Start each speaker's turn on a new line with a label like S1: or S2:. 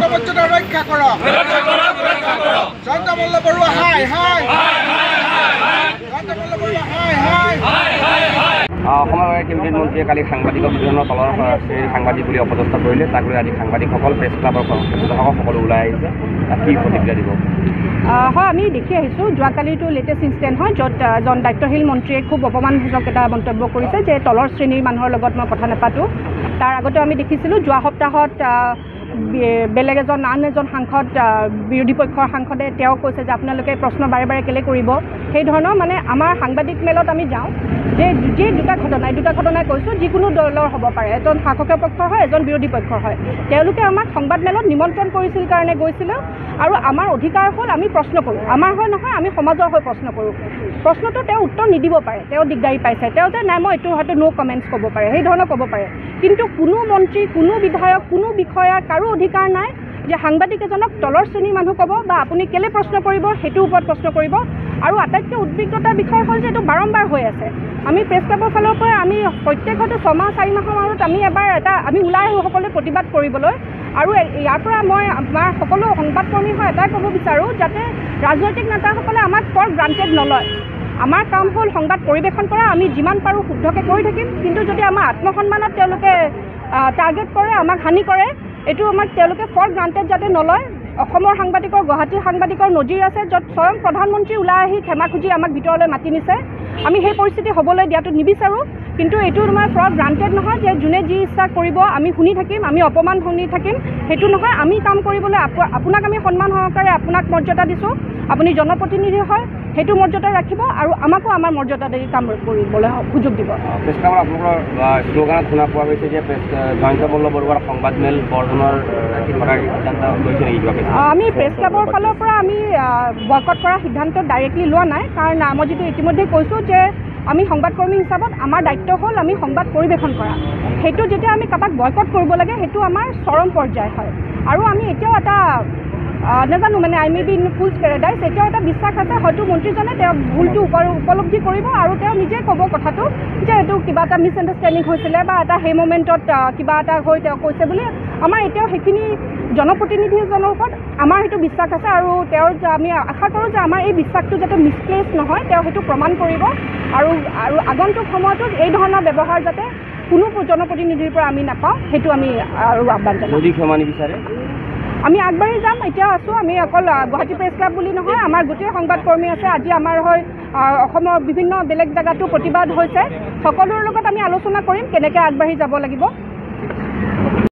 S1: গণমৰ্যাদা ৰক্ষা কৰক জয়ন্ত মল্ল বৰুৱা হাই হাই জয়ন্ত মল্ল বৰুৱা হাই হাই
S2: অসমৰ কেবিনেট মন্ত্ৰীয়ে কালি সাংবাদিকক বিভিন্ন তলৰ শ্ৰেণীৰ সাংবাদিক বুলি অপদস্থ কৰিলে তাক লৈ আজি সাংবাদিকসকল প্ৰেছ ক্লাবৰ সকলো ওলাই আহিছে কি প্ৰতিক্ৰিয়া দিব
S3: হয় আমি দেখি আহিছোঁ যোৱাকালিটো লেটেষ্ট ইনচিডেণ্ট হয় য'ত এজন দায়িত্বশীল মন্ত্ৰীয়ে খুব অপমানসূচক এটা মন্তব্য কৰিছে যে তলৰ শ্ৰেণীৰ মানুহৰ লগত মই কথা নাপাতোঁ তাৰ আগতে আমি দেখিছিলোঁ যোৱা সপ্তাহত বেলেগ আন এজন সাংসদ বিৰোধী পক্ষৰ সাংসদে তেওঁ কৈছে যে আপোনালোকে প্ৰশ্ন বাৰে বাৰে কেলৈ কৰিব সেই ধৰণৰ মানে আমাৰ সাংবাদিক মেলত আমি যাওঁ যে দুটা ঘটনাই কৈছোঁ যিকোনো দলৰ হ'ব পাৰে এজন শাসকৰ পক্ষৰ হয় এজন বিৰোধী পক্ষৰ হয় তেওঁলোকে আমাক সংবাদ মেলত নিমন্ত্ৰণ কৰিছিল কাৰণে গৈছিলোঁ আৰু আমাৰ অধিকাৰ হ'ল আমি প্ৰশ্ন কৰোঁ আমাৰ হয় নহয় আমি সমাজৰ হৈ প্ৰশ্ন কৰোঁ প্ৰশ্নটো তেওঁ উত্তৰ নিদিব পাৰে তেওঁ দিগদাৰী পাইছে তেওঁ যে নাই মই এইটো হয়তো ন' কমেণ্টছ ক'ব পাৰে সেই ধৰণৰ ক'ব পাৰে কিন্তু কোনো মন্ত্ৰী কোনো বিধায়ক কোনো বিষয়াৰ কাৰো অধিকাৰ নাই যে সাংবাদিক এজনক তলৰ শ্ৰেণীৰ মানুহ ক'ব বা আপুনি কেলৈ প্ৰশ্ন কৰিব সেইটোৰ ওপৰত প্ৰশ্ন কৰিব আৰু আটাইতকৈ উদ্বিগ্নতাৰ বিষয় হ'ল যে এইটো বাৰম্বাৰ হৈ আছে আমি প্ৰেছ ক্লাবৰ ফালৰ পৰা আমি প্ৰত্যেক হয়তো 6-4 মাহৰ মাজত আমি এবাৰ আমি ওলাই আহোঁ সকলোৱে প্ৰতিবাদ কৰিবলৈ আৰু ইয়াৰ পৰা মই আমাৰ সকলো সংবাদকৰ্মী হৈ এটাই ক'ব বিচাৰোঁ যাতে ৰাজনৈতিক নেতাসকলে আমাক ফৰ গ্ৰাণ্টেড নলয় আমাৰ কাম হ'ল সংবাদ পৰিৱেশন কৰা আমি যিমান পাৰোঁ শুদ্ধকৈ কৰি থাকিম কিন্তু যদি আমাৰ আত্মসন্মানত তেওঁলোকে টাৰ্গেট কৰে আমাক হানি কৰে এইটো আমাক তেওঁলোকে ফৰ গ্ৰাণ্টেড যাতে নলয় অসমৰ সাংবাদিকৰ গুৱাহাটীৰ সাংবাদিকৰ নজিৰ আছে য'ত স্বয়ং প্ৰধানমন্ত্ৰী ওলাই আহি ক্ষমা খুজি আমাক ভিতৰলৈ মাতি নিছে আমি সেই পৰিস্থিতি হ'বলৈ দিয়াটো নিবিচাৰোঁ কিন্তু এইটো তোমাৰ ফৰ গ্ৰাণ্টেড নহয় যে যোনে যি ইচ্ছা কৰিব আমি শুনি থাকিম আমি অপমান শুনি থাকিম সেইটো নহয় আমি কাম কৰিবলৈ আপোনাক আমি সন্মান সহকাৰে আপোনাক মৰ্যাদা দিছোঁ আপুনি জনপ্ৰতিনিধি হয় সেইটো মৰ্যাদা ৰাখিব আৰু আমাকো আমাৰ মৰ্যাদা দি কাম কৰিবলৈ সুযোগ দিব
S2: প্ৰেছ ক্লাবৰ আপোনালোকৰ শ্লোগানত শুনা পোৱা গৈছে যে জয়ন্ত মল্ল বৰুৱাৰ সংবাদ মেল বৰ্ধনৰ কৰাৰ সিদ্ধান্ত লৈছে নেকি
S3: আমি প্ৰেছ ক্লাবৰ ফালৰ পৰা আমি বয়কট কৰাৰ সিদ্ধান্ত ডাইৰেক্টলি লোৱা নাই কাৰণ মই যিটো ইতিমধ্যে কৈছোঁ যে আমি সংবাদকৰ্মী হিচাপত আমাৰ দায়িত্ব হ'ল আমি সংবাদ পৰিৱেশন কৰা সেইটো যেতিয়া আমি কাৰোবাক বয়কট কৰিব লাগে সেইটো আমাৰ চৰম পৰ্যায় হয় আৰু আমি এতিয়াও এটা নাজানো মানে I may be in fools paradise এতিয়াও এটা বিশ্বাস আছে হয়তো মন্ত্ৰীজনে তেওঁ ভুলটো উপলব্ধি কৰিব আৰু তেওঁ নিজে ক'ব কথাটো যে এইটো কিবা এটা মিছ আণ্ডাৰষ্টেণ্ডিং হৈছিলে বা এটা সেই মমেণ্টত কিবা এটা হৈ তেওঁ কৈছে বুলি আমাৰ এতিয়াও সেইখিনি জনপ্ৰতিনিধিজনৰ ওপৰত আমাৰ সেইটো বিশ্বাস আছে আৰু তেওঁৰ আমি আশা কৰোঁ যে আমাৰ এই বিশ্বাসটো যাতে মিছপ্লেচ নহয় তেওঁ সেইটো প্ৰমাণ কৰিব আৰু আগন্তুক সময়টোত এই ধৰণৰ ব্যৱহাৰ যাতে কোনো জনপ্ৰতিনিধিৰ পৰা আমি নাপাওঁ সেইটো আমি আৰু আহ্বান জনাম আমি আগবাঢ়ি যাম এতিয়া আছোঁ আমি অকল গুৱাহাটী প্ৰেছ ক্লাব বুলি নহয় আমাৰ গোটেই সংবাদকৰ্মী আছে আজি আমাৰ হৈ অসমৰ বিভিন্ন বেলেগ জেগাতো প্ৰতিবাদ হৈছে সকলোৰে লগত আমি আলোচনা কৰিম কেনেকৈ আগবাঢ়ি যাব লাগিব